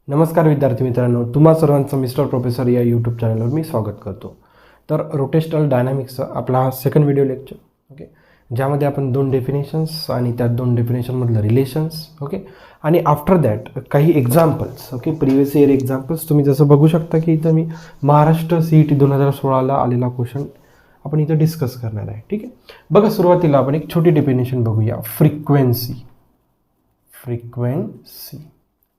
नमस्कार विद्यार्थी मित्रांनो, तुम्हा सर्वांचं मिस्टर प्रोफेसर या यूट्यूब चॅनलवर मी स्वागत करतो. तर रोटेशनल डायनामिक्सचा आपला हा सेकंड व्हिडिओ लेक्चर ओके, ज्यामध्ये आपण दोन डेफिनेशन्स आणि त्या दोन डेफिनेशनमधलं रिलेशन्स ओके, आणि आफ्टर दॅट काही examples okay, previous year examples. तुम्ही जसं बघू शकता की इथं मी महाराष्ट्र CET 2016ला आलेला क्वेश्चन आपण इथं डिस्कस करणार आहे. ठीक आहे, बघा सुरुवातीला आपण एक छोटी डेफिनेशन बघूया. फ्रिक्वेन्सी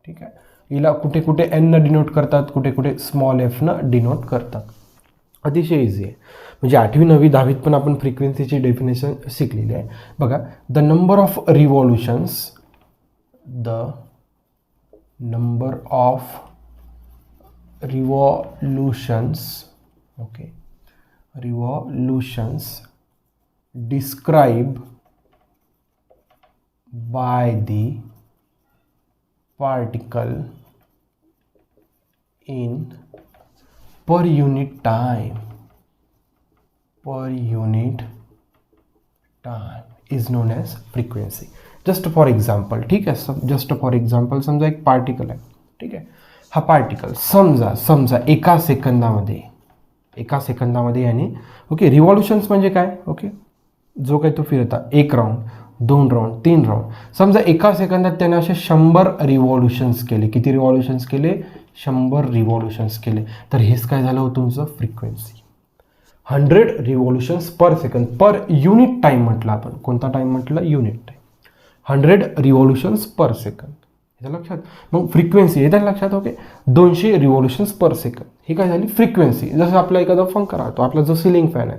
ठीक आहे, हिला कुठे कुठे एन न डिनोट करतात, कुठे कुठे स्मॉल एफ न डिनोट करतात. अतिशय इझी आहे, म्हणजे 8वी 9वी 10वीत पण आपण फ्रिक्वेन्सीची डेफिनेशन शिकलेली आहे. बघा, the number of revolutions okay, revolutions describe by the particle in per unit time is known as frequency. Just for example, ठीक आहे, जस्ट फॉर एक्झाम्पल समजा एक पार्टिकल आहे. ठीक आहे, हा पार्टिकल समजा एका सेकंदामध्ये याने ओके, रिव्हॉल्युशन्स म्हणजे काय ओके, जो काही तो फिरता, एक राऊंड, 2 राऊंड, 3 राऊंड, समजा एका सेकंदात त्याने असे 100 रिव्हॉल्युशन्स केले. किती रिव्हॉल्युशन्स केले? 100 रिव्हॉल्युशन्स केले. तर हेच काय झालं हो तुमचं frequency. 100 revolutions per second, per unit time म्हटलं आपण. कोणता टाईम म्हटलं? Unit time. 100 revolutions per second, येतं लक्षात. मग फ्रिक्वेन्सी येतं लक्षात ओके, 200 रिव्हॉल्युशन्स पर सेकंद, ही काय झाली फ्रिक्वेन्सी. जसं आपला एखादा पंखा राहतो, आपला जो सिलिंग फॅन आहे,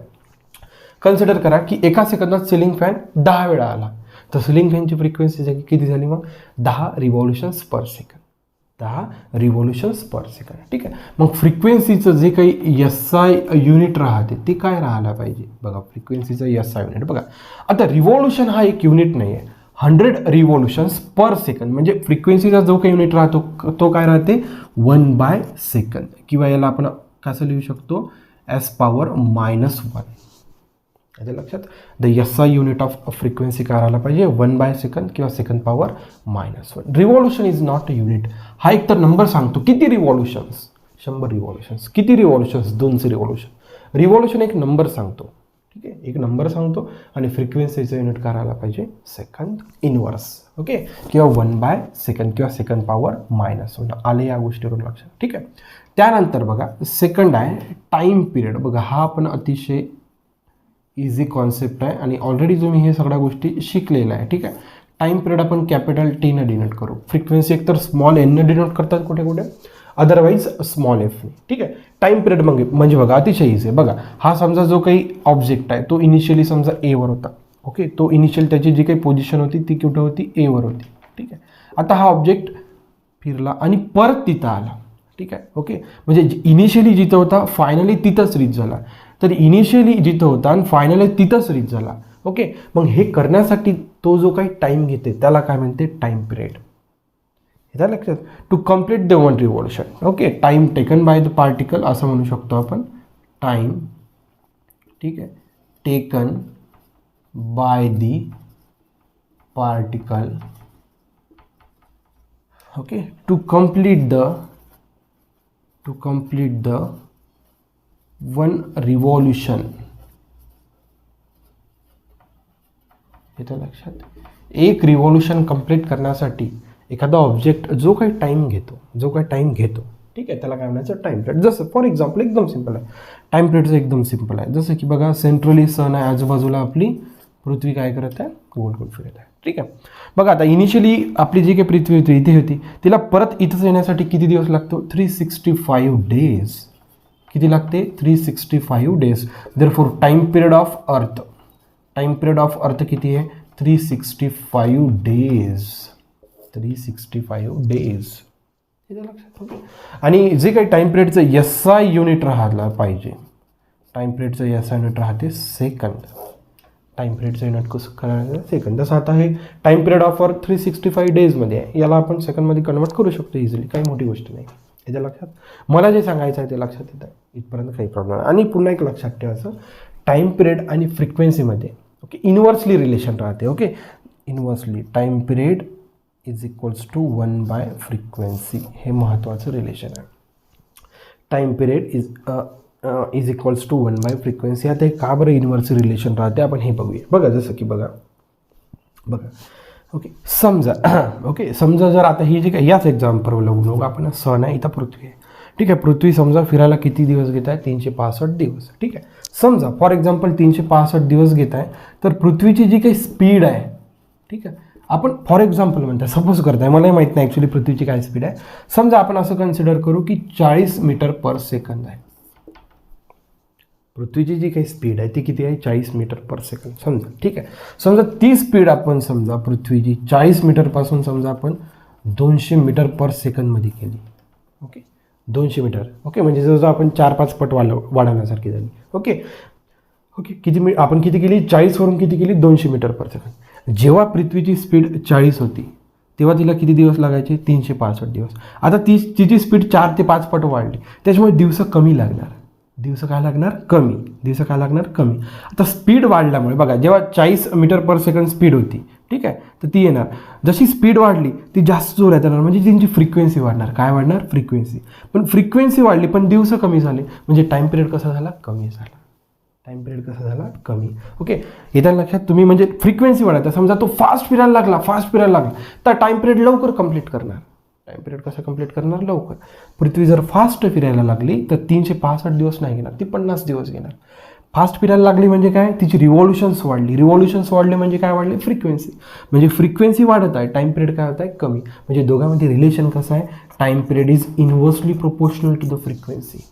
कन्सिडर करा की एका सेकंदात सिलिंग फॅन 10 वेळा आला, तर सिलिंग फॅनची फ्रिक्वेन्सी किती झाली मग? 10 रिव्हॉल्युशन्स पर सेकंद. 10 रिव्हॉल्युशन्स पर सेकंड. ठीक आहे, मग फ्रिक्वेन्सीचं जे काही SI युनिट राहते ते काय राहायला पाहिजे? बघा, फ्रिक्वेन्सीचं SI युनिट बघा. आता रिव्हॉल्युशन हा एक युनिट नाही आहे. 100 रिव्हॉल्युशन्स पर सेकंड म्हणजे फ्रिक्वेन्सीचा जो काही युनिट राहतो तो काय राहते? 1/सेकंद, किंवा याला आपण कसं लिहू शकतो? S⁻⁻1. याच्या लक्षात, the SI unit of frequency काय राहायला पाहिजे? 1/सेकंद किंवा S⁻⁻1. Revolution is not a unit. हा एक तर नंबर सांगतो किती रिव्हॉल्युशन्स, 100 रिव्हॉल्युशन्स. किती रिव्हॉल्युशन्स? 200 रिव्हॉल्युशन. रिव्हॉल्युशन एक नंबर सांगतो, ठीक आहे, एक नंबर सांगतो. आणि फ्रिक्वेन्सीचं युनिट काय राहायला पाहिजे? सेकंद इनवर्स ओके, किंवा 1/सेकंद किंवा S⁻⁻1. आले या गोष्टीवरून लक्षात. ठीक आहे, त्यानंतर बघा सेकंड आहे टाईम पिरियड. बघा, हा पण अतिशय इझी कॉन्सेप्ट आहे आणि ऑलरेडी तुम्ही हे सगळ्या गोष्टी शिकलेल्या आहे. ठीक आहे, टाईम पिरियड आपण कॅपिटल T न डिनोट करू. फ्रिक्वेन्सी एकतर स्मॉल n न डिनोट करतात कुठे कुठे, अदरवाईज स्मॉल f ने. ठीक आहे, टाईम पिरियड म्हणजे बघा अतिशय इझी आहे. बघा, हा समजा जो काही ऑब्जेक्ट आहे तो इनिशियली समजा A वर होता ओके, तो इनिशियल त्याची जी काही पोझिशन होती ती कुठे होती? A वर होती. ठीक आहे, आता हा ऑब्जेक्ट फिरला आणि परत तिथं आला. ठीक आहे ओके, म्हणजे इनिशियली जिथं होता फायनली तिथंच रीच झाला. तर इनिशियली जिथं होता आणि फायनली तिथंच रीच झाला. ओके, मग हे करण्यासाठी तो जो काही टाईम घेते त्याला काय म्हणते? Time period. येतं लक्षात. To complete the 1 revolution okay, time taken by the particle असं म्हणू शकतो आपण. टाईम, ठीक आहे, taken by the particle okay, to complete the 1 revolution. येतं लक्षात. एक रिव्हॉल्युशन कंप्लीट करण्यासाठी एखादा ऑब्जेक्ट जो काही टाईम घेतो ठीक आहे, त्याला काय म्हणायचं? Time period. जसं फॉर एक्झाम्पल एकदम सिम्पल आहे, टाईम पिरियडचं एकदम सिम्पल आहे. जसं की बघा, सेंट्रली सन आहे, आजूबाजूला आपली पृथ्वी काय करत आहे? गोल गोल फिरत आहे. ठीक आहे, बघा आता इनिशियली आपली जी काही पृथ्वी होती इथे होती, तिला परत इथंच येण्यासाठी किती दिवस लागतो? 365 डेज. किती लागते? 365 days. Therefore time period of earth किती आहे? 365 डेज. 365 डेज. लक्षात ओके. आणि जे काही टाइम पिरियडचं SI युनिट राहायला पाहिजे, टाइम पिरियडचं SI युनिट राहते सेकंद. टाइम पिरियडचं युनिट कसं करायचं? सेकंद. जसं आता हे टाइम पिरियड ऑफ अर्थ 365 डेजमध्ये आहे, याला आपण सेकंडमध्ये कन्वर्ट करू शकतो इझिली, काही मोठी गोष्ट नाही. याच्या लक्षात. मला जे सांगायचं आहे ते लक्षात येत आहे, इथपर्यंत काही प्रॉब्लेम नाही. आणि पुन्हा एक लक्षात ठेवायचं, टाईम पिरियड आणि फ्रिक्वेन्सीमध्ये ओके इन्व्हर्सली रिलेशन राहते. Okay, inversely time period is equals to 1 by frequency. हे महत्त्वाचं रिलेशन आहे. Time period is equals to 1 by frequency. आता हे का बरं इन्व्हर्स रिलेशन राहते आपण हे बघूया. बघा जसं की बघा ओके समजा जर आता ही जी काय याच एक्झाम्पल बघू आपण सन आहे, इथं पृथ्वी आहे. ठीक आहे, पृथ्वी समजा फिरायला किती दिवस घेत आहे? 365 दिवस. ठीक आहे, समजा फॉर एक्झाम्पल 365 दिवस घेत आहे, तर पृथ्वीची जी काही स्पीड आहे, ठीक आहे, आपण फॉर एक्झाम्पल म्हणताय, सपोज करताय, मलाही माहीत नाही ॲक्च्युली पृथ्वीची काय स्पीड आहे. समजा आपण असं कन्सिडर करू की 40 मीटर पर सेकंद आहे. पृथ्वीची जी काही स्पीड आहे ती किती आहे? 40 मीटर पर सेकंद समजा. ठीक आहे, समजा ती स्पीड आपण समजा पृथ्वीची 40 मीटरपासून समजा आपण 200 मीटर पर सेकंदमध्ये केली. Okay, 200 metre. ओके, म्हणजे जसं आपण 4-5 पट वाढवण्यासारखी झाली. ओके, आपण किती केली? 40वरून किती केली? 200 मीटर पर सेकंद. जेव्हा पृथ्वीची स्पीड 40 होती तेव्हा तिला किती दिवस लागायचे? 365 दिवस. आता तिची स्पीड 4 ते 5 पट वाढली, त्याच्यामुळे दिवस कमी लागणार. दिवस काय लागणार? कमी. आता स्पीड वाढल्यामुळे बघा, जेव्हा 40 मीटर पर सेकंड स्पीड होती, ठीक आहे, तर ती येणार. जशी स्पीड वाढली ती जास्त जोरात येणार, म्हणजे त्यांची फ्रिक्वेन्सी वाढणार. काय वाढणार? फ्रिक्वेन्सी. पण फ्रिक्वेन्सी वाढली पण दिवस कमी झाले, म्हणजे टाईम पिरियड कसा झाला? कमी झाला. कमी. ओके, येत्या लक्षात तुम्ही, म्हणजे फ्रिक्वेन्सी वाढायचा. समजा तो फास्ट फिरायला लागला तर टाईम पिरियड लवकर कंप्लीट करणार. टाईम पिरियड कसं कंप्लीट करणार? लवकर. पृथ्वी जर फास्ट फिरायला लागली तर 365 दिवस नाही घेणार, ती 50 दिवस घेणार. फास्ट फिरायला लागली म्हणजे काय? तिची रिव्हॉल्युशन्स वाढले म्हणजे काय वाढले? फ्रिक्वेन्सी. म्हणजे फ्रिक्वेन्सी वाढत आहे, टाईम पिरियड काय होत आहे? कमी. म्हणजे दोघांमध्ये रिलेशन कसं आहे? Time period is inversely proportional to the frequency.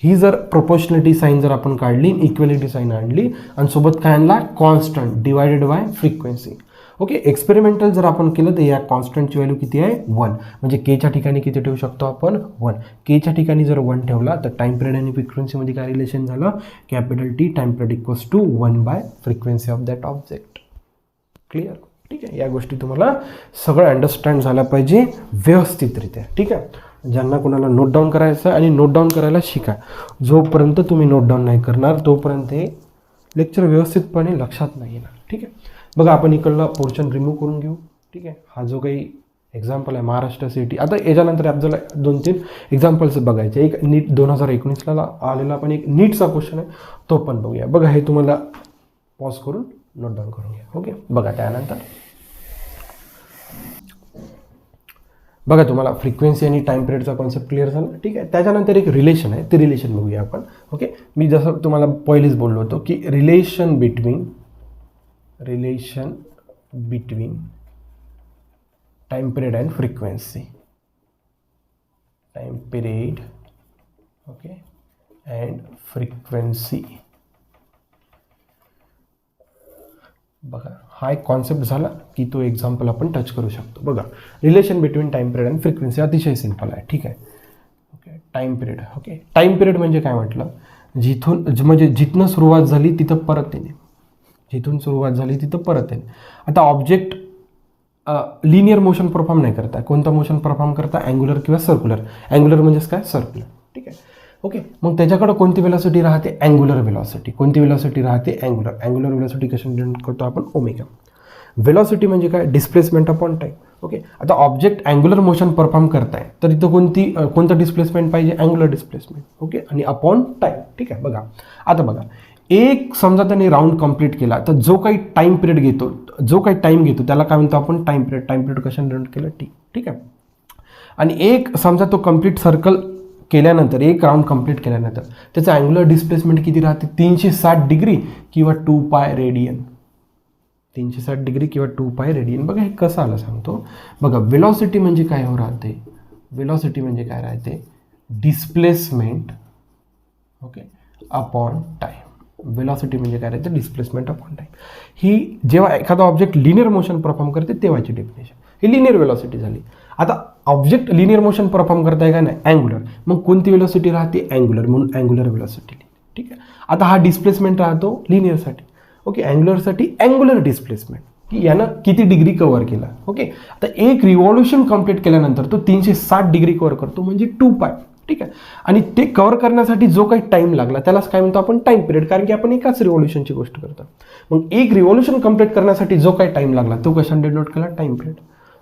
ही जर प्रोपोर्शनलिटी साईन जर आपण काढली, इक्वॅलिटी साईन आणली आणि सोबत काय आणला? Constant divided by frequency. Okay, experimental जर आपण केलं तर या कॉन्स्टंटची व्हॅल्यू किती आहे? 1. म्हणजे केच्या ठिकाणी किती ठेवू शकतो आपण? 1. केच्या ठिकाणी जर 1 ठेवला तर टाईम पिरियड आणि फ्रिक्वेन्सीमध्ये काय रिलेशन झालं? Capital T time period equals to 1 by frequency of that object. Clear? ठीक आहे, या गोष्टी तुम्हाला सगळं अंडरस्टँड झाल्या पाहिजे व्यवस्थितरित्या. ठीक आहे, ज्यांना कोणाला नोट डाऊन करायचं आणि नोट डाऊन करायला शिका. जोपर्यंत तुम्ही नोट डाऊन नाही करणार तोपर्यंत हे लेक्चर व्यवस्थितपणे लक्षात नाही येणार. ठीक आहे, बघा आपण इकडला पोर्शन रिमूव्ह करून घेऊ. ठीक आहे, हा जो काही एक्झाम्पल आहे महाराष्ट्र सिटी. आता याच्यानंतर आपल्याला 2-3 एक्झाम्पल्स बघायचे. एक नीट 2019ला आलेला पण एक नीटचा क्वेश्चन आहे, तो पण बघूया. बघा, हे तुम्हाला पॉज करून नोट डाऊन करून घ्या. ओके, बघा त्यानंतर बघा तुम्हाला फ्रिक्वेन्सी आणि टाईम पिरियडचा कॉन्सेप्ट क्लिअर झाला. ठीक आहे, त्याच्यानंतर एक रिलेशन आहे, ते रिलेशन बघूया आपण. ओके, मी जसं तुम्हाला पहिलेच बोललो होतो की relation between time period and frequency. Time period okay and frequency. बघा, हा एक कॉन्सेप्ट झाला की तो एक्झाम्पल आपण टच करू शकतो. बघा, relation between time period and frequency अतिशय सिंपल आहे. ठीक आहे, okay, time period. Okay, time period म्हणजे काय म्हटलं? जिथनं सुरुवात झाली तिथं परत येणे. आता ऑब्जेक्ट लिनियर मोशन परफॉर्म नाही करता. कोणतं मोशन परफॉर्म करता? अँग्युलर किंवा सर्क्युलर. अँग्युलर म्हणजेच काय? सर्क्युलर. ठीक आहे, ओके, मग त्याच्याकडे कोणती वेलॉसिटी राहते? Angular velocity. कोणती वेलॉसिटी राहते? अँग्युलर वेलॉसिटी कशी डिनोट करतो आपण? ओमेगा. वेलॉसिटी म्हणजे काय? Displacement upon time. ओके, आता ऑब्जेक्ट अँग्युलर मोशन परफॉर्म करताय तर इथं कोणतं डिस्प्लेसमेंट पाहिजे? Angular displacement. ओके, आणि अपॉन टाईम. ठीक आहे, बघा आता बघा, एक समजा त्याने राऊंड कंप्लीट केला तर जो काही टाईम घेतो त्याला काय म्हणतो आपण? टाईम पिरियड कशाने डिनोट केलं? T. ठीक आहे, आणि एक समजा तो कंप्लीट सर्कल केल्यानंतर, एक राऊंड कंप्लीट केल्यानंतर त्याचं अँग्युलर डिस्प्लेसमेंट किती राहते? 360 डिग्री किंवा 2π रेडियन. 360 डिग्री किंवा 2π रेडियन. बघा हे कसं आलं सांगतो. बघा, वेलॉसिटी म्हणजे काय राहते? वेलॉसिटी म्हणजे काय राहते? Displacement okay upon time. Velocity म्हणजे काय राहते? Displacement upon time. ही जेव्हा एखादा ऑब्जेक्ट लिनियर मोशन परफॉर्म करते तेव्हाची डेफिनेशन. ही लिनियर वेलॉसिटी झाली. आता ऑब्जेक्ट लिनियर मोशन परफॉर्म करताय का नाही? अँग्युलर. मग कोणती वेलॉसिटी राहते? अँग्युलर, म्हणून अँग्युलर वेलॉसिटी. ठीक आहे, आता हा डिस्प्लेसमेंट राहतो लिनियरसाठी. ओके, अँग्युलरसाठी अँग्युलर डिस्प्लेसमेंट की यानं किती डिग्री कव्हर केला. ओके, आता एक रिव्हॉल्युशन कंप्लीट केल्यानंतर तो 360 डिग्री कव्हर करतो म्हणजे 2π. ठीक आहे, आणि ते कव्हर करण्यासाठी जो काही टाईम लागला त्यालाच काय म्हणतो आपण? Time period. कारण की आपण एकाच रिव्हॉल्युशनची गोष्ट करतो. मग एक रिव्हॉल्युशन कंप्लीट करण्यासाठी जो काही टाईम लागला तो कशाने डिनोट केला? Time period.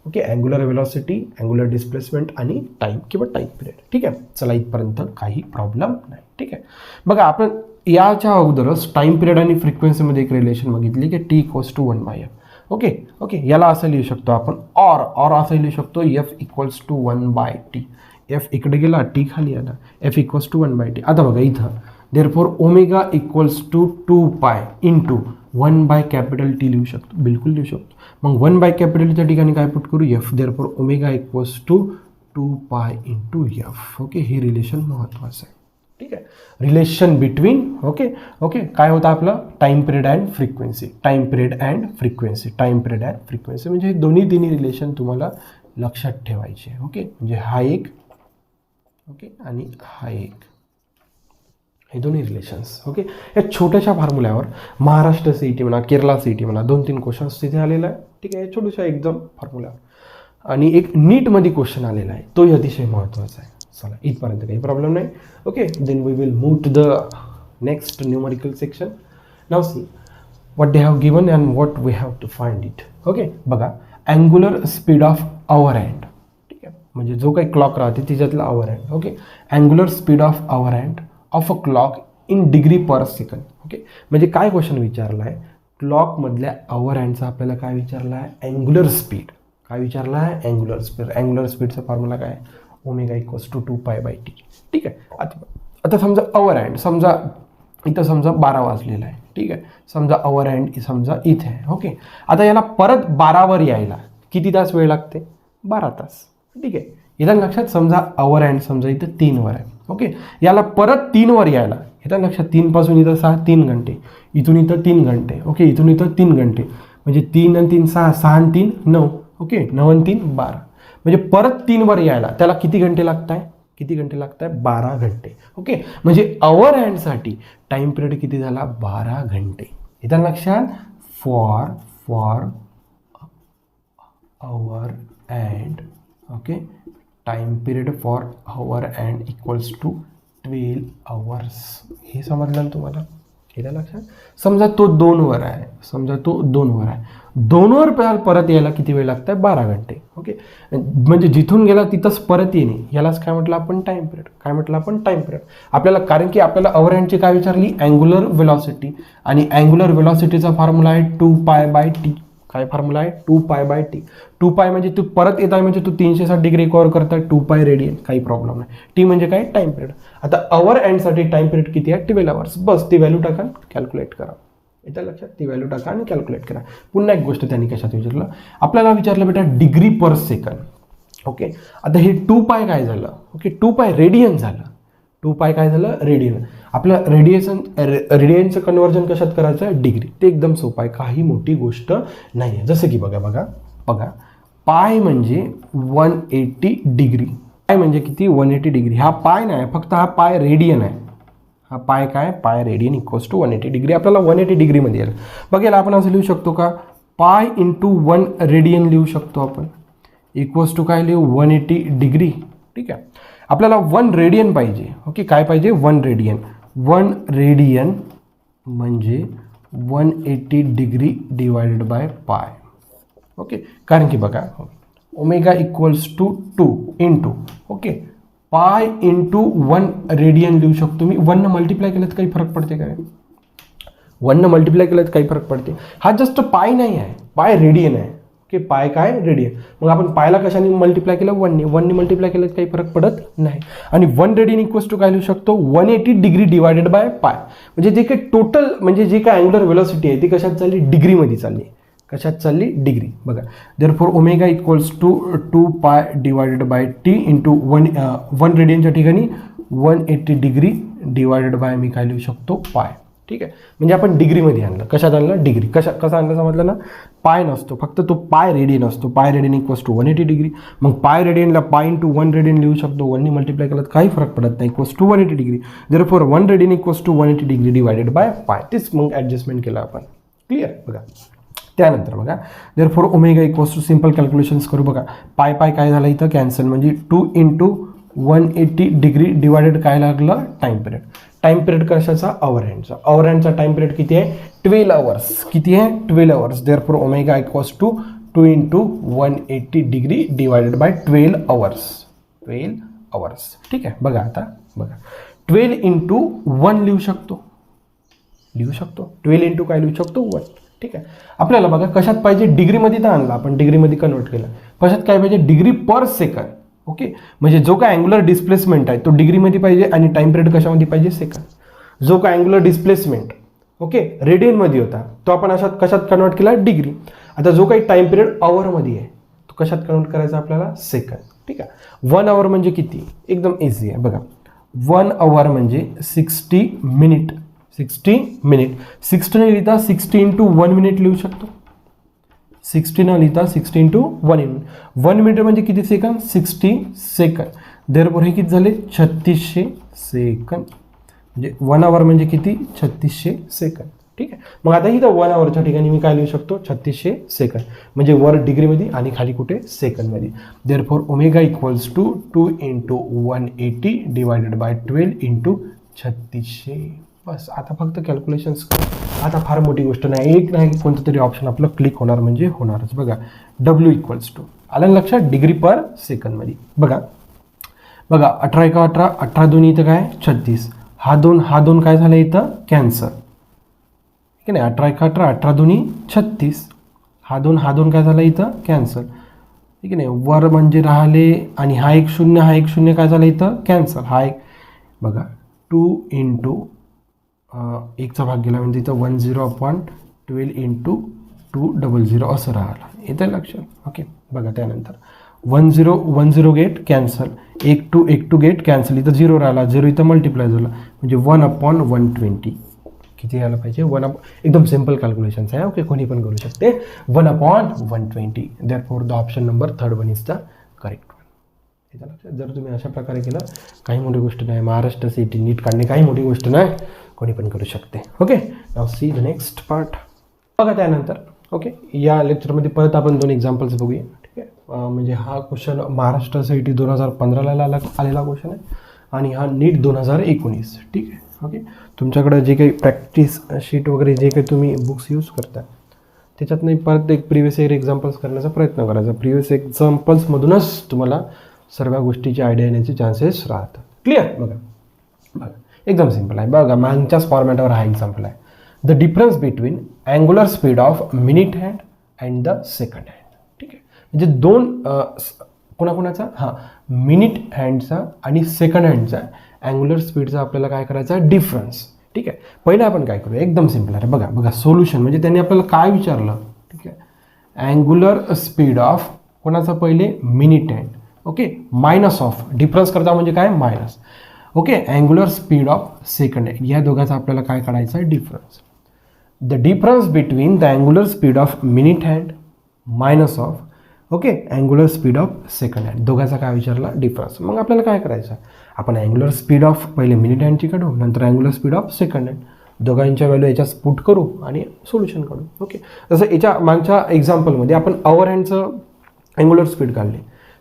Okay, angular velocity, angular displacement आणि टाईम किंवा टाईम पिरियड. ठीक आहे, चला इथपर्यंत काही प्रॉब्लेम नाही. ठीक आहे, बघा आपण याच्या अगोदरच टाईम पिरियड आणि फ्रिक्वेन्सीमध्ये एक रिलेशन बघितली की T equals to 1/f. Okay okay, याला असं लिहू शकतो आपण ऑर असं लिहू शकतो F equals to 1/t. F इकडे गेला, टी खाली आला, एफ इक्वल्स टू 1/t. आता बघा इथं therefore omega equals to 2π into 1/T लिहू शकतो, बिलकुल लिहू शकतो. मग 1/Tच्या ठिकाणी काय पुट करू, F. Therefore omega equals to 2π into F. Okay, हे रिलेशन महत्त्वाचं आहे. ठीक आहे, रिलेशन बिटवीन ओके ओके काय होतं आपलं, time period and frequency, time period and frequency, time period and frequency. म्हणजे दोन्ही तिन्ही रिलेशन तुम्हाला लक्षात ठेवायचे. ओके, म्हणजे हा एक ओके आणि हा एक, हे दोन्ही रिलेशन्स. ओके, या छोट्याशा फॉर्म्युल्यावर महाराष्ट्र CET म्हणा, केरला CET म्हणा, 2-3 क्वेश्चन्स तिथे आलेला आहे. ठीक आहे, छोट्याशा एकदम फॉर्म्युल्यावर आणि एक नीटमध्ये क्वेश्चन आलेला आहे, तोही अतिशय महत्त्वाचा आहे. चला इथपर्यंत काही प्रॉब्लेम नाही. Okay, then we will move to the next numerical section. नाव see what they have given and what we have to find it. Okay, बघा angular speed of hour hand. ठीक आहे, म्हणजे जो काही क्लॉक राहते तिच्यातला hour hand. Okay, angular speed of hour hand of a clock in degree per second. Okay, म्हणजे काय क्वेश्चन विचारला आहे, क्लॉकमधल्या आवर हँडचा आपल्याला काय विचारला आहे, अँग्युलर स्पीड. काय विचारला आहे, अँग्युलर स्पीड. अँग्युलर स्पीडचा फॉर्म्युला काय आहे, ओमेगा इक्वल्स टू 2π/t. ठीक आहे, आता समजा आवर हँड, समजा इथं समजा 12 वाजलेला आहे. ठीक आहे, समजा आवर हँड समजा इथे आहे. ओके, आता याला परत 12वर यायला किती तास वेळ लागते, 12 तास. ठीक आहे, इथं लक्षात समजा आवर हँड समजा इथं 3वर आहे. ओके, याला परत 3वर यायला इथं लक्षात 3 पासून इथं 6, 3 घंटे, इथून इथं 3 घंटे. ओके, इथून इथं 3 घंटे, म्हणजे 3 आणि 3 6, 6 आणि 3 9. ओके, 9 आणि 3 12, म्हणजे परत 3वर यायला त्याला किती घंटे लागत आहे, किती घंटे लागत आहे, 12 घंटे. ओके, म्हणजे आवर हँडसाठी टाईम पिरियड किती झाला, 12 घंटे. इथं लक्षात for hour and okay time period for hour and equals to 12 hours. हे समजलं ना तुम्हाला, इथं लक्षात. समजा तो 2वर आहे, समजा तो 2वर आहे, 2वर परत यायला किती वेळ लागत आहे, 12 घंटे. ओके, म्हणजे जिथून गेला तिथंच परत येणे, यालाच काय म्हटलं आपण, टाईम पिरियड. काय म्हटलं आपण, टाईम पिरियड. आपल्याला कारण की आपल्याला आवर हँडची काय विचारली, अँग्युलर व्हेलॉसिटी, आणि अँग्युलर व्हेलॉसिटीचा फॉर्म्युला आहे 2π/t. काय फॉर्म्युला आहे, 2π/t. 2π म्हणजे तू परत येत आहे म्हणजे तू 360 डिग्री कव्हर करताय, 2π रेडियन, काही प्रॉब्लेम नाही. टी म्हणजे काय, टाईम पिरियड. आता आवर अँडसाठी टाईम पिरियड किती आहे, 12 hours. बस ती व्हॅल्यू टाका, कॅल्क्युलेट करा. इथं लक्षात, ती व्हॅल्यू टाका आणि कॅल्क्युलेट करा. पुन्हा एक गोष्ट त्यांनी कशात विचारलं, आपल्याला विचारलं बेटा डिग्री पर सेकंड. ओके, आता हे 2π काय झालं, ओके 2π रेडियन झालं. 2π काय झालं, रेडियन. आपलं रेडियनचं कन्व्हर्जन कशात करायचं, डिग्री. ते एकदम सोपं आहे, काही मोठी गोष्ट नाही आहे. जसं की बघा पाय म्हणजे 180 डिग्री. पाय म्हणजे किती, 180 डिग्री. हा पाय नाही, फक्त हा पाय रेडियन आहे. हा पाय काय, pi radian equals to 180 degree. आपल्याला 180 डिग्रीमध्ये येईल. बघेल आपण असं लिहू शकतो का, पाय इंटू 1 रेडियन लिहू शकतो आपण, इक्वल्स टू काय लिहू, 180 डिग्री. ठीक आहे, आपल्याला 1 रेडियन पाहिजे. ओके, काय पाहिजे, 1 रेडियन. 1 रेडियन म्हणजे 180 degree divided by pi. Okay, कारण की बघा omega equals to 2 into okay pi into 1 radian लिहू शकतो मी. 1 मल्टिप्लाय केलं तर काही फरक पडते काय, 1 मल्टिप्लाय केलं तर काही फरक पडते. हा जस्ट पाय नाही आहे, पाय रेडियन आहे. ओके, पाय काय, रेडियन. मग आपण पायला कशाने मल्टिप्लाय केलं, 1ने मल्टिप्लाय केलं तर काही फरक पडत नाही. आणि 1 रेडियन इक्वल्स टू काय लिहू शकतो, 180 डिग्री डिवायडेड बाय पाय. म्हणजे जे काही टोटल म्हणजे जे काय अँग्युलर व्हेलॉसिटी आहे ती कशात चालली, डिग्रीमध्ये चालली. कशात चालली, डिग्री. बघा therefore omega equals to 2π divided by T into 1 रेडियनच्या ठिकाणी 180 डिग्री डिवायडेड बाय मी काय लिहू शकतो, पाय. ठीक आहे, म्हणजे आपण डिग्रीमध्ये आणलं. कशात आणलं, डिग्री. कसं आणलं समजलं ना, पाय नसतो, फक्त तो पाय रेडियन असतो. Pi radian equals to 180 degree. मग पाय रेडियनला पाय इंटू 1 रेडियन लिहू शकतो. 1ने मल्टिप्लाय केलं तर काही फरक पडत नाही, equals to 180 degree. Therefore 1 radian equals to 180 degree divided by pi. तेच मग ॲडजस्टमेंट केलं आपण. क्लिअर. बघा त्यानंतर बघा therefore omega equals to simple calculations करू. बघा पाय काय झालं इथं कॅन्सल, म्हणजे 2 इंटू 180 डिग्री डिवायडेड काय लागलं, टाईम पिरियड. टाईम पिरियड कशाचा, आवर हँडचा. आवर हँडचा टाईम पिरियड किती आहे, 12 hours. किती आहे, 12 hours. Therefore omega equals to 2 into 180 degree divided by 12 hours. 12 hours. ठीक आहे. बघा आता बघा 12 इंटू 1 लिहू शकतो. 12 इंटू काय लिहू शकतो 1. ठीक आहे. आपल्याला बघा कशात पाहिजे, डिग्रीमध्ये तर आणला आपण, डिग्रीमध्ये कन्वर्ट केला. कशात काय पाहिजे, डिग्री पर सेकंड. ओके, म्हणजे जो काय अँग्युलर डिस्प्लेसमेंट आहे तो डिग्रीमध्ये पाहिजे आणि टाइम पिरियड कशामध्ये पाहिजे, सेकंड. जो काय अँग्युलर डिस्प्लेसमेंट ओके रेडियनमध्ये होता तो आपण कशात कन्वर्ट केला, डिग्री. आता जो काही टाइम पिरियड आवरमध्ये आहे तो कशात कन्वर्ट करायचा आपल्याला, सेकंड. ठीक आहे. 1 आवर म्हणजे किती, एकदम इझी आहे बघा. 1 आवर म्हणजे 60 मिनिट. 60 मिनिट 60 ने लिहिता 60 इंटू 1 मिनिट लिहू शकतो. 60 न लिहिता 60 इंटू 1 मिनिट. 1 मिनिट म्हणजे किती सेकंद, 60 सेकंद. देअरफॉर हे किती झाले, 3600 सेकंद. म्हणजे 1 आवर म्हणजे किती, 3600 सेकंद. ठीक आहे. मग आता इथं 1 आवरच्या ठिकाणी मी काय लिहू शकतो, 3600 सेकंद. म्हणजे वर डिग्रीमध्ये आणि खाली कुठे, सेकंडमध्ये. Therefore omega equals to 2 into 180 divided by 12 into 3600. बस. आता फक्त कॅल्क्युलेशन्स कर. आता फार मोठी गोष्ट नाही, एक नाही कोणतं तरी ऑप्शन आपलं क्लिक होणार म्हणजे होणारच. बघा W इक्वल्स टू आलं लक्षात, डिग्री पर सेकंदमध्ये. बघा 18 एका 18, 18 दोन्ही इथं काय 36. हा दोन काय झालं इथं कॅन्सर. ठीक आहे. 18 एका 18, 18 दोन्ही 36. हा दोन काय झालं इथं कॅन्सर. ठीक आहे नाही. वर म्हणजे राहिले आणि हा एक शून्य काय झालं इथं कॅन्सर. हा एक बघा 2 इंटू एकचा भाग गेला म्हणजे इथं 10/12 इंटू 200 असं राहिलं. येतं लक्षात. ओके. बघा त्यानंतर 10 गेट कॅन्सल, 1 गेट कॅन्सल, इथं 0 राहिला, 0 इथं मल्टिप्लाय झालं म्हणजे 1/120. किती यायला पाहिजे, एकदम सिम्पल कॅल्क्युलेशन्स आहे. ओके, कोणी पण करू शकते. 1/120. Therefore the option number 3 is the correct one. येतं लक्षात. जर तुम्ही अशा प्रकारे केलं, काही मोठी गोष्ट नाही. महाराष्ट्र CET नीट काढणे काही मोठी गोष्ट नाही, कोणी पण करू शकते. Okay. Now see the next part. बघा त्यानंतर ओके या लेक्चरमध्ये परत आपण 2 एक्झाम्पल्स बघूया. ठीक आहे. म्हणजे हा क्वेश्चन महाराष्ट्र CET 2015ला आलेला क्वेश्चन आहे आणि हा नीट 2019. ठीक आहे. ओके. तुमच्याकडे जे काही प्रॅक्टिस शीट वगैरे जे काही तुम्ही बुक्स यूज करता त्याच्यात नाही परत एक प्रिव्हियस इयर एक्झाम्पल्स करण्याचा प्रयत्न करायचा. प्रिव्हियस एक्झाम्पल्समधूनच तुम्हाला सर्व गोष्टीची आयडिया येण्याचे चान्सेस राहतात. क्लिअर. बघा एकदम सिम्पल आहे. बघा मागच्याच फॉर्मॅटवर हा एक्झाम्पल आहे. The difference between angular speed of minute hand and the second hand. ठीक आहे. म्हणजे दोन कोणाकोणाचा, हां मिनिट हँडचा आणि सेकंड हँडचा अँग्युलर स्पीडचा आपल्याला काय करायचा, डिफरन्स. ठीक आहे. पहिलं आपण काय करूया, एकदम सिम्पल आहे. बघा सोल्युशन म्हणजे त्यांनी आपल्याला काय विचारलं. ठीक आहे. अँग्युलर स्पीड ऑफ कोणाचा, पहिले minute hand. Okay. Minus of difference करता म्हणजे काय, minus. Okay. Angular speed of second hand, या दोघांचा आपल्याला काय काढायचा आहे, difference. The difference between the angular speed of minute hand minus of okay angular speed of second hand, दोघांचा काय विचारला, डिफरन्स. मग आपल्याला काय करायचं, आपण अँग्युलर स्पीड ऑफ पहिले मिनिट हँडची काढू, नंतर angular speed of second hand, दोघांच्या व्हॅल्यू याच्यात पुट करू आणि सोल्युशन काढू. ओके. जसं याच्या मागच्या एक्झाम्पलमध्ये आपण आवर हँडचं अँग्युलर स्पीड काढले,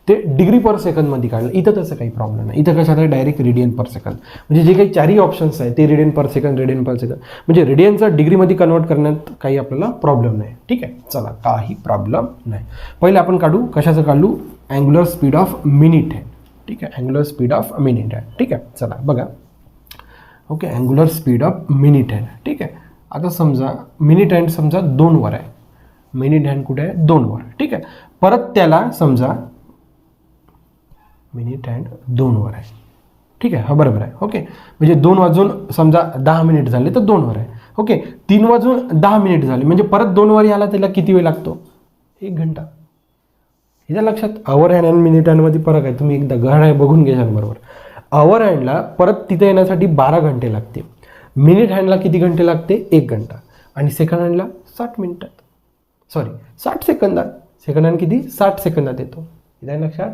ते डिग्री पर सेकंदमध्ये काढलं. इथं तसं काही प्रॉब्लेम नाही. इथं कशात आहे, डायरेक्ट रेडियन पर सेकंद. म्हणजे जे काही चारही ऑप्शन्स आहेत ते रेडियन पर सेकंद म्हणजे रेडियनचा डिग्रीमध्ये कन्वर्ट करण्यात काही आपल्याला प्रॉब्लेम नाही. ठीक आहे. चला, काही प्रॉब्लेम नाही. पहिले आपण काढू, कशाचं काढू, angular speed of minute hand. ठीक आहे. Angular speed of minute hand. ठीक आहे. चला बघा. Okay. Angular speed of minute hand. ठीक आहे. आता समजा मिनिट हँड समजा 2 वर आहे, मिनिट हँड कुठे आहे, 2 वर. ठीक आहे. परत त्याला समजा मिनिट हँड 2 वर आहे. ठीक आहे. हा बरोबर आहे. ओके. म्हणजे 2 वाजून समजा 10 मिनिट झाले तर 2 वर आहे. ओके. 3 वाजून 10 मिनिट झाले म्हणजे परत 2 वर यायला त्याला किती वेळ लागतो, 1 घंटा. हे लक्षात. आवर हँड आणि मिनिट हँडमध्ये फरक आहे, तुम्ही एकदा गहन आहे बघून घ्याल बरोबर. आवर हँडला परत तिथे येण्यासाठी 12 घंटे लागते, मिनिट हँडला किती घंटे लागते, 1 घंटा, आणि सेकंड हँडला 60 मिनिटात, सॉरी 60 सेकंदात. सेकंड हँड किती, 60 सेकंदात येतो. इथे लक्षात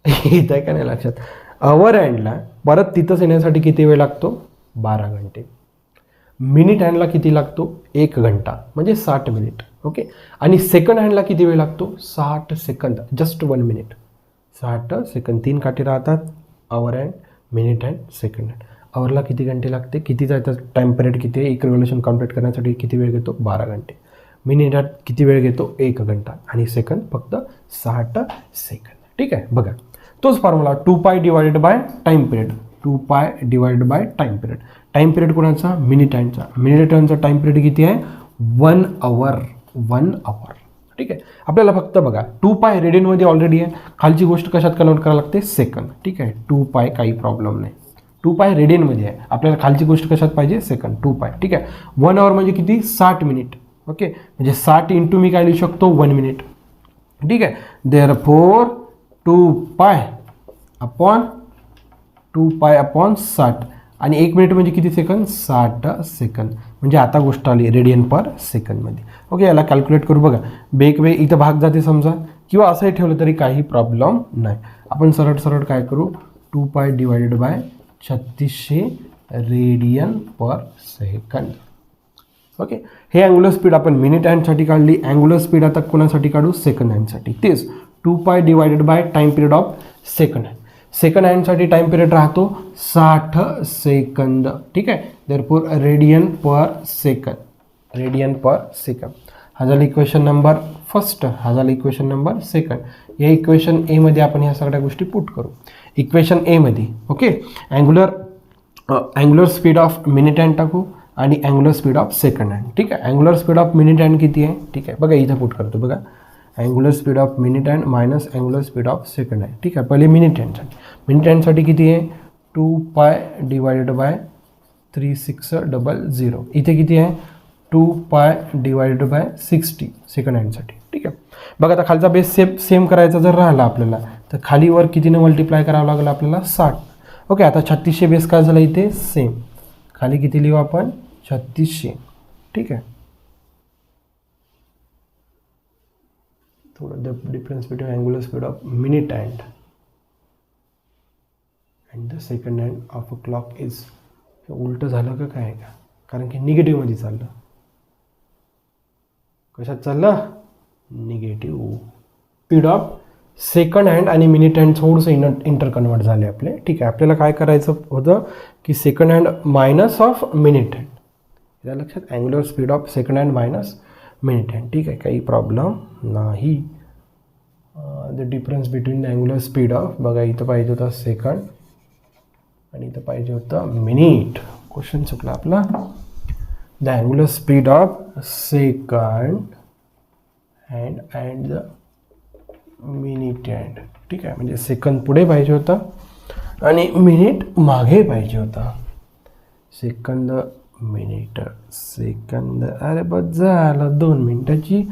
येत आहे का नाही लक्षात. आवर हँडला परत तिथंच येण्यासाठी किती वेळ लागतो, 12 घंटे. मिनिट हँडला किती लागतो, 1 घंटा म्हणजे 60 मिनिट. ओके. आणि सेकंड हँडला किती वेळ लागतो, 60 सेकंद, जस्ट 1 मिनिट, 60 सेकंद. 3 काठी राहतात, hour hand, minute hand, second hand. आवरला किती घंटे लागते, किती जायचं टाईम पिरियड किती आहे, एक रिव्होल्यूशन कम्प्लीट करण्यासाठी किती वेळ घेतो, 12 घंटे. मिनिटात किती वेळ घेतो 1 घंटा आणि सेकंद फक्त 60 सेकंद. ठीक आहे, बघा तोच formula 2π divided by time period. 2π divided by time period. Time period कोणाचा? मिनिट हँडचा. मिनिट हँडचा टाईम पिरियड किती आहे? 1 आवर. 1 आवर. ठीक आहे, आपल्याला फक्त बघा 2π रेडियनमध्ये ऑलरेडी आहे, खालची गोष्ट कशात कन्वर्ट करायला लागते? सेकंद. ठीक आहे, 2π काही प्रॉब्लेम नाही. 2π रेडियनमध्ये आहे, आपल्याला खालची गोष्ट कशात पाहिजे? सेकंद. 2π. ठीक आहे, 1 आवर म्हणजे किती? 60 मिनिट. ओके, म्हणजे 60 इंटू मी काय लिहू शकतो? 1 मिनिट. ठीक आहे, देअरफॉर 2π अपॉन 60 आणि 1 मिनिट म्हणजे किती सेकंद? 60 सेकंद. म्हणजे आता गोष्ट आली रेडियन पर सेकंदमध्ये. ओके, याला कॅल्क्युलेट करू. बघा बेक वे इथं भाग जाते समजा, किंवा असंही ठेवलं तरी काही प्रॉब्लेम नाही. आपण सरळ सरळ काय करू? 2π divided by 3600 radian per second. Okay, हे अँग्युलर स्पीड आपण मिनिट हँडसाठी काढली. अँग्युलर स्पीड आता कोणासाठी काढू? सेकंड हँडसाठी. तेच 2π divided by time period of second hand. Second हँडसाठी टाईम पिरियड राहतो 60 सेकंद. ठीक आहे, therefore radian per second. Radian per second. हा झाला इक्वेशन नंबर फर्स्ट. हा झाला इक्वेशन नंबर सेकंड. या इक्वेशन एमध्ये आपण ह्या सगळ्या गोष्टी पुट करू. इक्वेशन एमध्ये okay angular speed of minute hand टाकू आणि angular speed of second hand. ठीक आहे, angular speed of minute hand किती आहे? ठीक आहे, बघा इथं पुट करतो. बघा angular speed of minute hand minus angular speed of second hand. ठीक आहे, पहिले मिनिट हँडसाठी. मिनिट हँडसाठी किती आहे? 2π डिवायडेड बाय 3600. इथे किती आहे? 2π डिवायडेड बाय 60 सेकंड हँडसाठी. ठीक आहे, बघा आता खालचा बेस सेम करायचा जर राहिला आपल्याला, तर खालीवर कितीने मल्टिप्लाय करावं लागेल आपल्याला? 60. ओके, आता 3600 बेस काय झाला इथे? सेम. खाली किती लिहू आपण? 3600. ठीक आहे, थोडं difference between angular speed of minute hand and the second hand of a clock is. उलटं झालं का काय का? कारण की निगेटिव्हमध्ये चाललं. कशात चाललं? Negative. Speed of second hand आणि मिनिट हँड थोडंसं इंटर कन्वर्ट झाले आपले. ठीक आहे, आपल्याला काय करायचं होतं की second hand minus of minute hand. या लक्षात, angular speed of second hand minus minute hand. ठीक आहे, काही प्रॉब्लेम नाही. The difference between the angular speed of, बघा इथं पाहिजे होता सेकंड आणि इथं पाहिजे होतं मिनिट. क्वेश्चन चुकला आपला. The angular speed of second hand and the minute hand. ठीक आहे, म्हणजे सेकंद पुढे पाहिजे होता आणि मिनिट मागे पाहिजे होता. Second minute second. अरे बस झालं, 2 मिनिटाची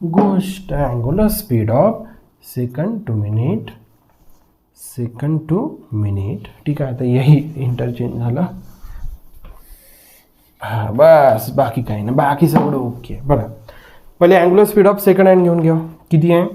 गोष्ट. Angular speed of second to minute. Second to minute. ठीक आहे, आता यही इंटरचेंज झालं. हा बस, बाकी काही नाही, बाकी सगळं ओके. बघा पहिले angular speed of second hand घेऊन घ्या. किती आहे?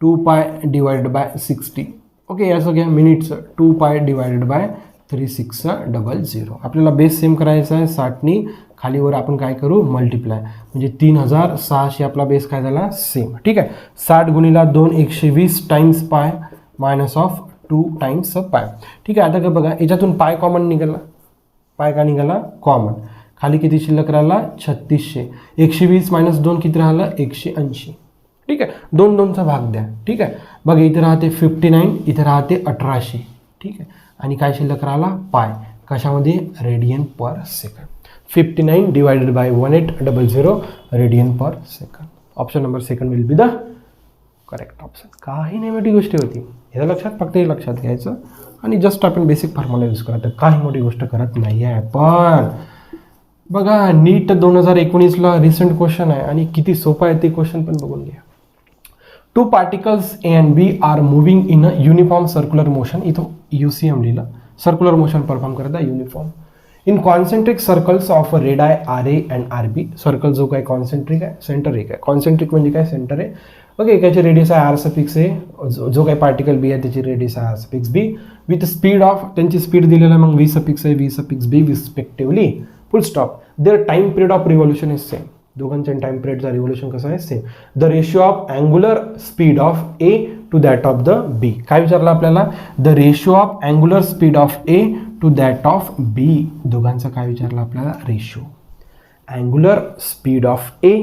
2π डिवायडेड बाय 60. ओके, याचं घ्या मिनिटचं. 2π डिवायडेड बाय 3600. आपल्याला बेस सेम करायचा आहे. 60नी खालीवर आपण काय करू? मल्टिप्लाय. म्हणजे 3600 आपला बेस काय झाला? सेम. ठीक आहे, 60 गुणिला 2 120 times pi minus of 2 times पाय. ठीक आहे, आता काय बघा याच्यातून पाय कॉमन निघाला. पाय का निघाला? कॉमन. खाली किती शिल्लक राहिला? 3600. 120 मायनस 2 किती राहिलं? 180. ठीक आहे, 2 2चा भाग द्या. ठीक आहे, बघा इथे राहते 59, इथे राहते 1800. ठीक आहे, आणि काय शिल्लक राहिला? पाय. कशामध्ये? Radian per second. 59 divided by 1800 radian per second. Option number second will be the correct option. काही नाही मोठी गोष्ट होती. हे लक्षात, फक्त हे लक्षात घ्यायचं आणि जस्ट आपण बेसिक फॉर्म्युला यूज करायचं. काही मोठी गोष्ट करत नाही आहे. पण बघा नीट 2019ला रिसेंट क्वेश्चन आहे आणि किती सोपा आहे ते क्वेश्चन पण बघून घ्या. 2 particles A and B are moving in a uniform circular motion. इथं UCM लिहिलं. सर्क्युलर मोशन परफॉर्म करत आहे uniform in concentric circles of radii RA and RB. Circle जो काय कॉन्सेंट्रिक आहे, सेंटर एक आहे. कॉन्सेंट्रिक म्हणजे काय? सेंटर आहे. ओके, एकाची रेडियस आहे R आहे. जो काही पार्टिकल बी आहे त्याची रेडियस आहे R B with speed of, त्यांची स्पीड दिलेलं आहे मग V आहे V B respectively. Full stop. Their time period of revolution is same. दोघांच्या टाइम पिरियडचा रिव्हॉल्युशन कसं आहे? Same. The ratio of angular speed of A to that of the B. काय विचारलं आपल्याला? The ratio of angular speed of A to that of B. दोघांचं काय विचारलं आपल्याला? Ratio. Angular speed of A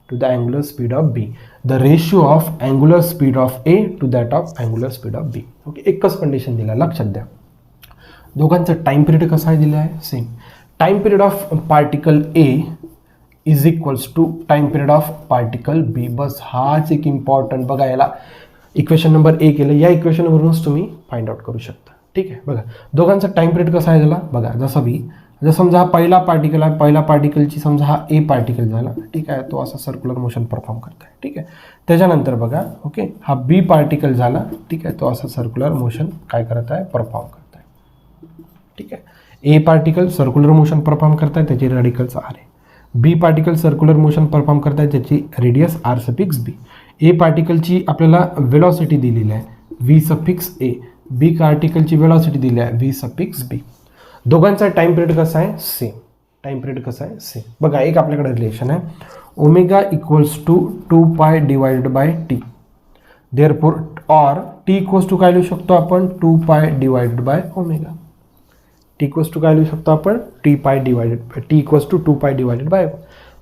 to the angular speed of b. The ratio of angular speed of a to that of angular speed of b. Okay, एकच condition दिला, लक्षात द्या. दोघांचा time period कसा आहे दिला आहे, same. Time period of particle A is equals to time period of particle B. बस हाच एक इम्पॉर्टंट बघा, याला इक्वेशन नंबर ए केलं, या इक्वेशनवरूनच तुम्ही फाइंड आउट करू शकता. ठीक आहे, बघा दोघांचा टाइम पिरियड कसा आहे झाला बघा. जसं बी, जर समजा हा पहिला पार्टिकल आहे, पहिला पार्टिकलची समजा हा ए पार्टिकल झाला, ठीक आहे, तो असा सर्क्युलर मोशन परफॉर्म करत आहे. ठीक आहे, त्याच्यानंतर बघा ओके हा बी पार्टिकल झाला, ठीक आहे, तो असा सर्क्युलर मोशन काय करत आहे, परफॉर्म करत आहे. ठीक आहे, A particle circular motion perform करत आहे, त्याची रेडिकल्स आर आहे. B particle circular motion perform करत आहे, त्याची radius R suffix B. A पार्टिकलची आपल्याला वेलॉसिटी दिलेली आहे व्ही सफिक्स ए, बी पार्टिकलची वेलॉसिटी दिली आहे व्ही सफिक्स बी. दोघांचा टाइम पिरियड कसा आहे, सेम. टाइम पिरियड कसा आहे, सेम. बघा एक आपल्याकडे रिलेशन आहे, omega equals to 2 pi divided by T. Therefore or T equals to काय लिहू शकतो आपण, 2 pi divided by omega. T equals to काय लिहू शकतो आपण, T equals to 2 pi divided by.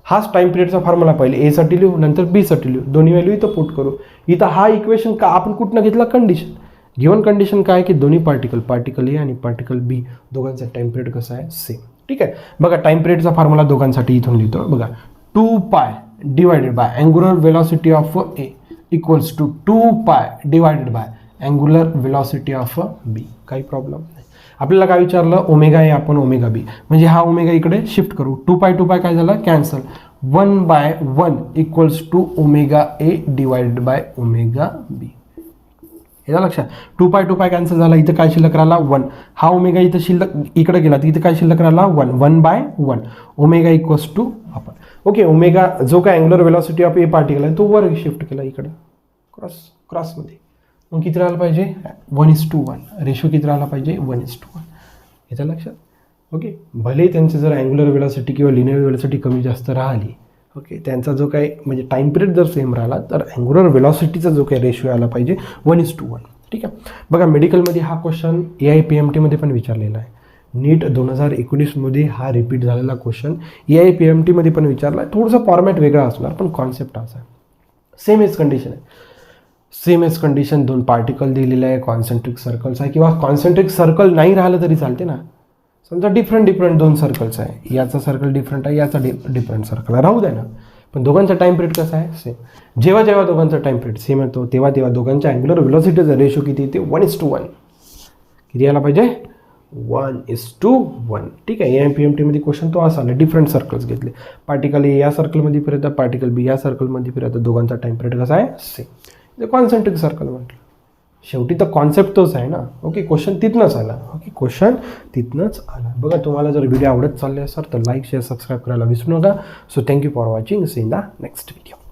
हाच टाइम पिरियडचा फॉर्म्युला पहिले ए साठी लिहू, नंतर बी साठी लिहू, दोन्ही व्हॅल्यू इथं पुट करू. इथं हा इक्वेशन का आपण कुठनं घेतला, कंडिशन. गिवन कंडिशन काय की दोन्ही पार्टिकल ए आणि पार्टिकल बी दोघांचा टाइम पिरियड कसा आहे, सेम. ठीक आहे, बघा टाइम पिरियडचा फॉर्म्युला दोघांसाठी इथून लिहितो बघा. 2 pi divided by angular velocity of A equals to 2 pi divided by angular velocity of B. काही प्रॉब्लेम नाही. आपल्याला काय विचारलं, ओमेगा ए आपण ओमेगा बी, म्हणजे हा ओमेगा इकडे शिफ्ट करू. 2 पाय काय झाला, cancel. 1/1 equals to omega A divided by omega B. याचा लक्षात. 2 पाय कॅन्सल झाला, इथं काय शिल्लक राहिला 1. हा ओमेगा इथं शिल्लक इकडे गेला, तर इथं काय शिल्लक राहिला 1. 1/1 ओमेगा इक्वल्स टू आपण ओके ओमेगा जो काय angular velocity of A particle आहे तो वर शिफ्ट केला इकडे क्रॉसमध्ये. मग किती राहिला पाहिजे, 1:1. रेशो किती राहिला पाहिजे, 1:1. याच्या लक्षात. ओके, भले त्यांचं जर अँग्युलर वेलॉसिटी किंवा लिनियर वेलॉसिटी कमी जास्त राहिली, ओके, त्यांचा जो काही म्हणजे टाइम पिरियड जर सेम राहिला तर अँग्युलर वेलॉसिटीचा जो काही रेशो आला पाहिजे 1:1. ठीक आहे, बघा मेडिकलमध्ये हा क्वेश्चन AIPMTमध्ये पण विचारलेला आहे. नीट 2019मध्ये हा रिपीट झालेला क्वेश्चन AIPMTमध्ये पण विचारला आहे. थोडंसं फॉर्मॅट वेगळा असणार, पण कॉन्सेप्ट असा आहे. सेम एज कंडिशन आहे, सेम एज कंडिशन. 2 पार्टिकल दिलेले आहे, कॉन्सेंट्रिक सर्कल्स आहे, किंवा कॉन्सेंट्रिक सर्कल नाही राहिलं तरी चालते ना. समजा डिफरंट 2 सर्कल्स आहे, याचा सर्कल डिफरंट आहे, याचा डिफरंट सर्कल आहे, राहू द्या ना. पण दोघांचा टाइम पिरियड कसा आहे, सेम. जेव्हा दोघांचा टाइम पिरियड सेम येतो तेव्हा दोघांच्या अँग्युलर वेलॉसिटीचा रेशो किती येते, 1:1. किती यायला पाहिजे, 1:1. ठीक आहे, AIPMTमध्ये क्वेश्चन तो असा आला. डिफरंट सर्कल्स घेतले, पार्टिकल ए या सर्कलमध्ये फिरतात, पार्टिकल बी या सर्कलमध्ये फिरतात, दोघांचा टाइम पिरियड कसा आहे, सेम. कॉन्सेंट्रिक सर्कल म्हटलं, शेवटी तर कॉन्सेप्ट तोच आहे ना. ओके, क्वेश्चन तिथनंच आला. ओके, क्वेश्चन तिथनंच आला. बघा तुम्हाला जर व्हिडिओ आवडत चालले असेल तर लाईक शेअर सबस्क्राईब करायला विसरू नका. So thank you for watching. See in the next video.